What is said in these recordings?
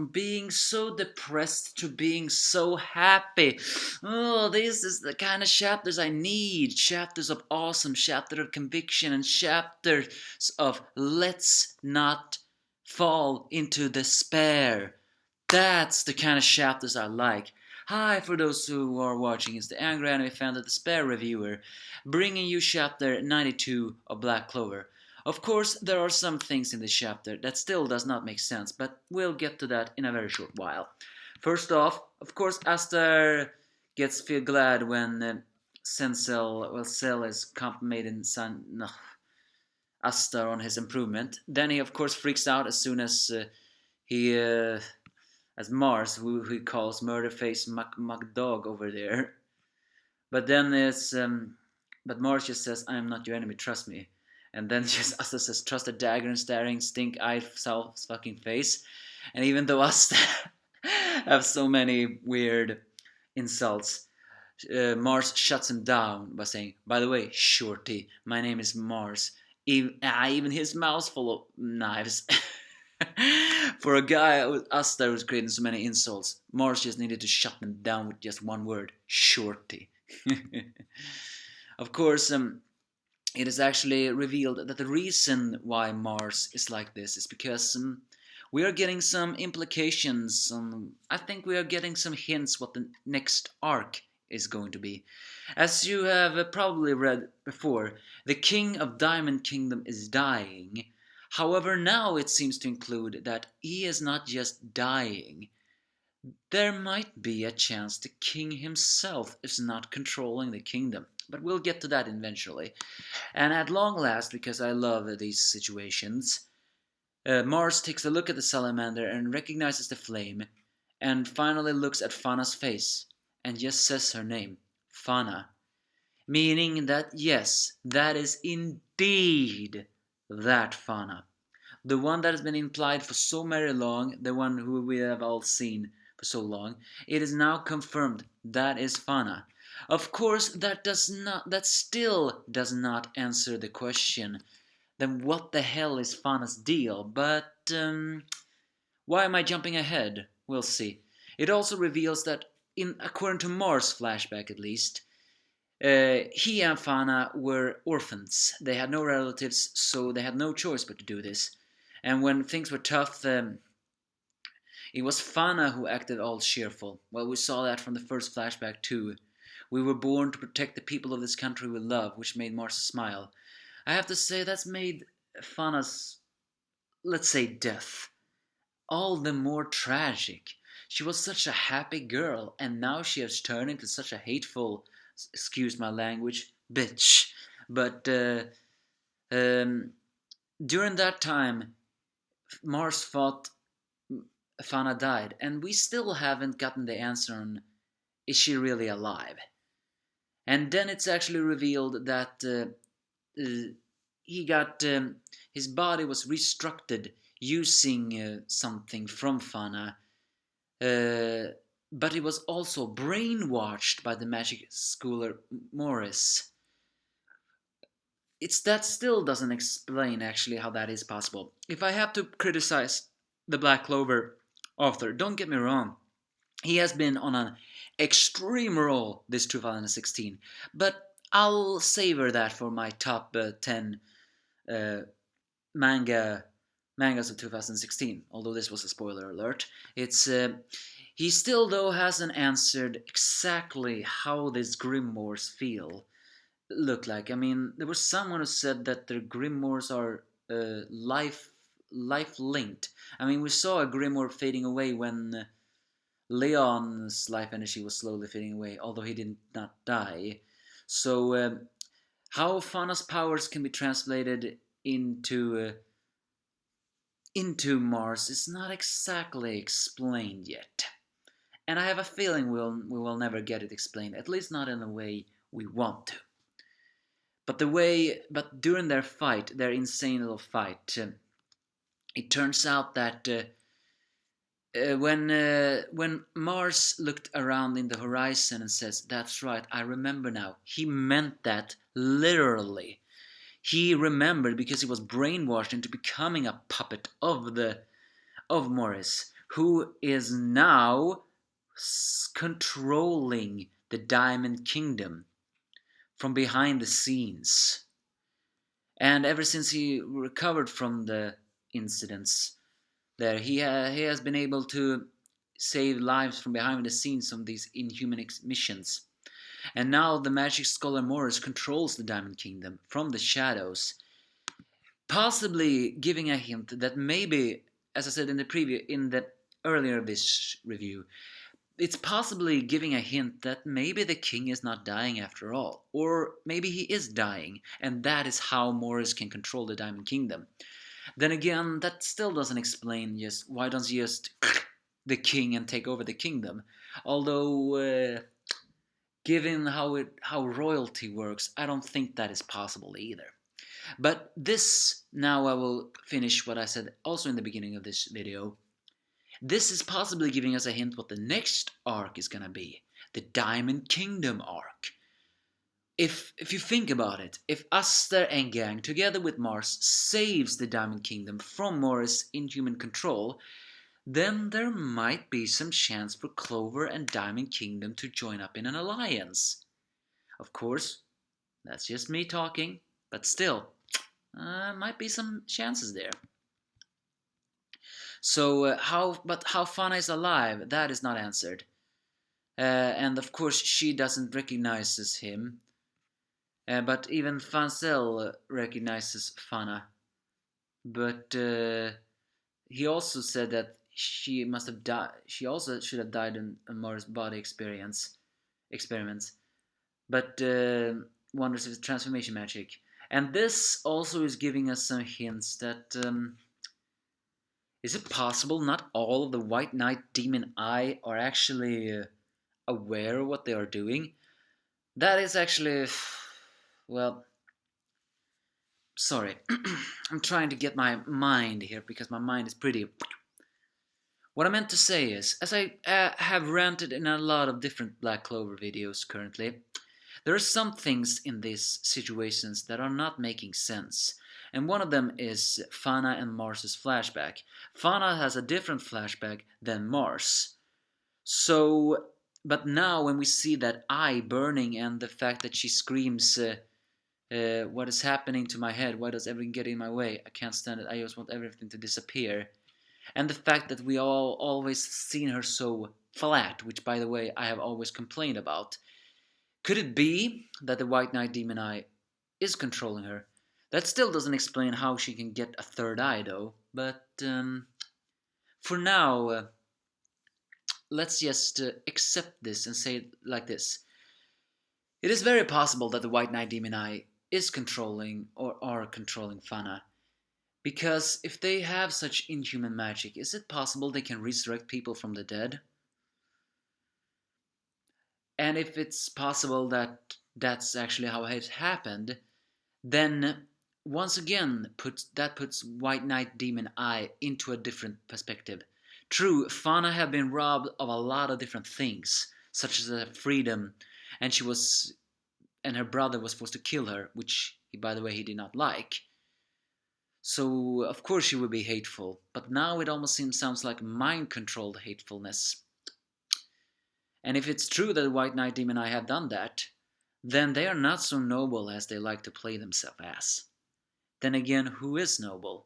from being so depressed to being so happy. Oh, this is the kind of chapters I need. Chapters of awesome, chapters of conviction, and chapters of let's not fall into despair. That's the kind of chapters I like. Hi, for those who are watching, it's the Angry Anime Fan, the Despair Reviewer, bringing you chapter 92 of Black Clover. Of course, there are some things in this chapter that still does not make sense, but we'll get to that in a very short while. First off, of course, Aster gets feel glad when Cell is complimenting Aster on his improvement. Then he, of course, freaks out as soon as as Mars, who he calls Murderface McDog over there. But then but Mars just says, "I am not your enemy, trust me." And then just Asta says, "Trust a dagger and staring stink-eyed Sal's fucking face." And even though Asta have so many weird insults, Mars shuts him down by saying, "By the way, Shorty, my name is Mars." Even his mouth's full of knives. For a guy with Asta who's creating so many insults, Mars just needed to shut them down with just one word, Shorty. Of course, it is actually revealed that the reason why Mars is like this is because we are getting some implications. I think we are getting some hints what the next arc is going to be. As you have probably read before, the King of Diamond Kingdom is dying. However, now it seems to include that he is not just dying. There might be a chance the king himself is not controlling the kingdom. But we'll get to that eventually. And at long last, because I love these situations, Mars takes a look at the salamander and recognizes the flame, and finally looks at Fana's face, and just says her name, Fana. Meaning that yes, that is indeed that Fana. The one that has been implied for so very long, the one who we have all seen for so long, it is now confirmed that is Fana. Of course, that still does not answer the question, then what the hell is Fana's deal? But why am I jumping ahead? We'll see. It also reveals that, according to Mars' flashback at least, he and Fana were orphans. They had no relatives, so they had no choice but to do this. And when things were tough, it was Fana who acted all cheerful. Well, we saw that from the first flashback too. We were born to protect the people of this country we love, which made Mars smile. I have to say that's made Fana's, let's say, death all the more tragic. She was such a happy girl, and now she has turned into such a hateful, excuse my language, bitch. But during that time, Mars thought Fana died, and we still haven't gotten the answer on is she really alive. And then it's actually revealed that he got his body was restructured using something from Fana, but he was also brainwashed by the magic schooler Morris. It's that still doesn't explain actually how that is possible. If I have to criticize the Black Clover author, don't get me wrong, he has been on an extreme roll this 2016, but I'll savor that for my top 10 mangas of 2016. Although this was a spoiler alert, it's he still though hasn't answered exactly how these grimoires look like. I mean, there was someone who said that their grimoires are life linked. I mean, we saw a grimoire fading away when Leon's life energy was slowly fading away, although he did not die. So, how Fana's powers can be translated into Mars is not exactly explained yet, and I have a feeling we will never get it explained. At least not in the way we want to. But during their fight, their insane little fight, it turns out that when Mars looked around in the horizon and says, "That's right, I remember now," he meant that literally. He remembered because he was brainwashed into becoming a puppet of Morris, who is now controlling the Diamond Kingdom from behind the scenes. And ever since he recovered from the incidents there, he has been able to save lives from behind the scenes on these inhuman missions. And now the magic scholar Morris controls the Diamond Kingdom from the shadows, possibly giving a hint that maybe, as I said in the earlier this review, it's possibly giving a hint that maybe the king is not dying after all, or maybe he is dying, and that is how Morris can control the Diamond Kingdom. Then again, that still doesn't explain just why don't you just the king and take over the kingdom. Although, given how royalty works, I don't think that is possible either. But this, now I will finish what I said also in the beginning of this video. This is possibly giving us a hint what the next arc is gonna be. The Diamond Kingdom arc. If you think about it, if Aster and gang, together with Mars, saves the Diamond Kingdom from Morris' inhuman control, then there might be some chance for Clover and Diamond Kingdom to join up in an alliance. Of course, that's just me talking, but still, might be some chances there. So how Fana is alive, that is not answered. And of course she doesn't recognize him. But even Fansel recognizes Fana. But he also said that she must have died. She also should have died in Mars body experiments. But wonders of transformation magic. And this also is giving us some hints that is it possible not all of the White Knight Demon Eye are actually aware of what they are doing? That is actually, well, sorry. I'm trying to get my mind here because my mind is pretty... What I meant to say is, as I have ranted in a lot of different Black Clover videos currently, there are some things in these situations that are not making sense. And one of them is Fana and Mars's flashback. Fana has a different flashback than Mars. So, but now when we see that eye burning and the fact that she screams, what is happening to my head? Why does everything get in my way? I can't stand it. I just want everything to disappear. And the fact that we all always seen her so flat, which by the way I have always complained about. Could it be that the White Knight Demon Eye is controlling her? That still doesn't explain how she can get a third eye though, but for now, let's just accept this and say it like this. It is very possible that the White Knight Demon Eye is controlling or are controlling Fana. Because if they have such inhuman magic, is it possible they can resurrect people from the dead? And if it's possible that that's actually how it happened, then once again puts White Knight Demon Eye into a different perspective. True, Fana had been robbed of a lot of different things, such as her freedom, and her brother was supposed to kill her, which by the way he did not like. So of course she would be hateful, but now it almost sounds like mind-controlled hatefulness. And if it's true that the White Knight Demon Eye have done that, then they are not so noble as they like to play themselves as. Then again, who is noble?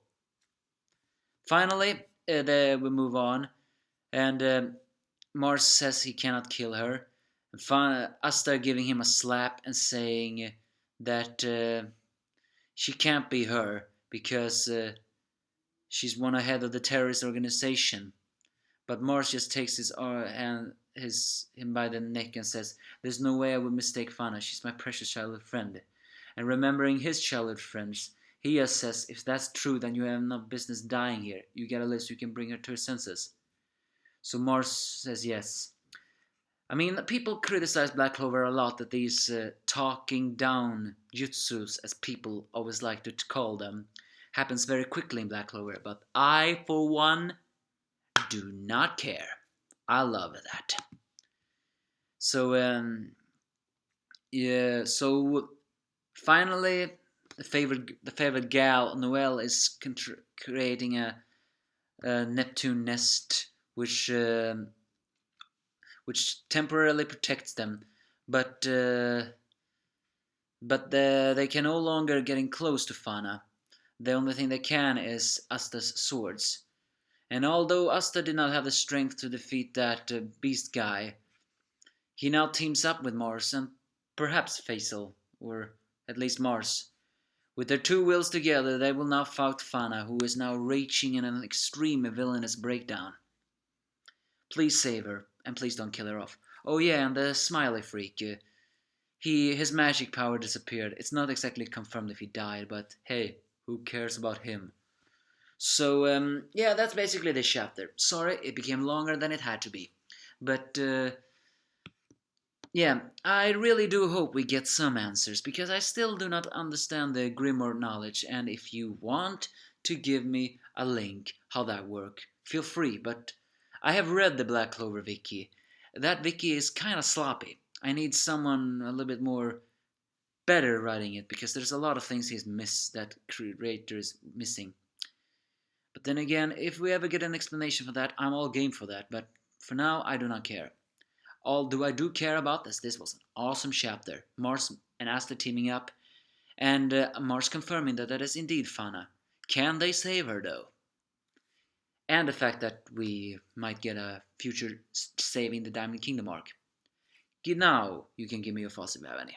Finally, we move on, and Mars says he cannot kill her. Asta giving him a slap and saying that she can't be her because she's one ahead of the terrorist organization. But Mars just takes him by the neck and says, "There's no way I would mistake Fana. She's my precious childhood friend." And remembering his childhood friends, he just says, "If that's true, then you have no business dying here. You gotta live so you can bring her to her senses." So Mars says yes. I mean, people criticize Black Clover a lot that these talking down jutsus, as people always like to call them, happens very quickly in Black Clover. But I, for one, do not care. I love that. So, yeah. So finally, the favorite gal, Noelle, is creating a Neptune nest which temporarily protects them, but they can no longer getting close to Fana. The only thing they can is Asta's swords. And although Asta did not have the strength to defeat that beast guy, he now teams up with Mars and perhaps Faisal, or at least Mars. With their two wills together, they will now fight Fana, who is now raging in an extreme villainous breakdown. Please save her, and please don't kill her off. Oh yeah, and the smiley freak. His magic power disappeared. It's not exactly confirmed if he died, but hey, who cares about him? So yeah, that's basically the chapter. Sorry, it became longer than it had to be, but yeah, I really do hope we get some answers because I still do not understand the Grimoire knowledge. And if you want to give me a link how that works, feel free. But I have read the Black Clover wiki. That wiki is kind of sloppy. I need someone a little bit more better writing it because there's a lot of things that creator is missing. But then again, if we ever get an explanation for that, I'm all game for that. But for now, I do not care. All I do care about is this was an awesome chapter. Mars and Asta teaming up, and Mars confirming that is indeed Fana. Can they save her though? And the fact that we might get a future saving the Diamond Kingdom arc. Now you can give me your thoughts if you have any.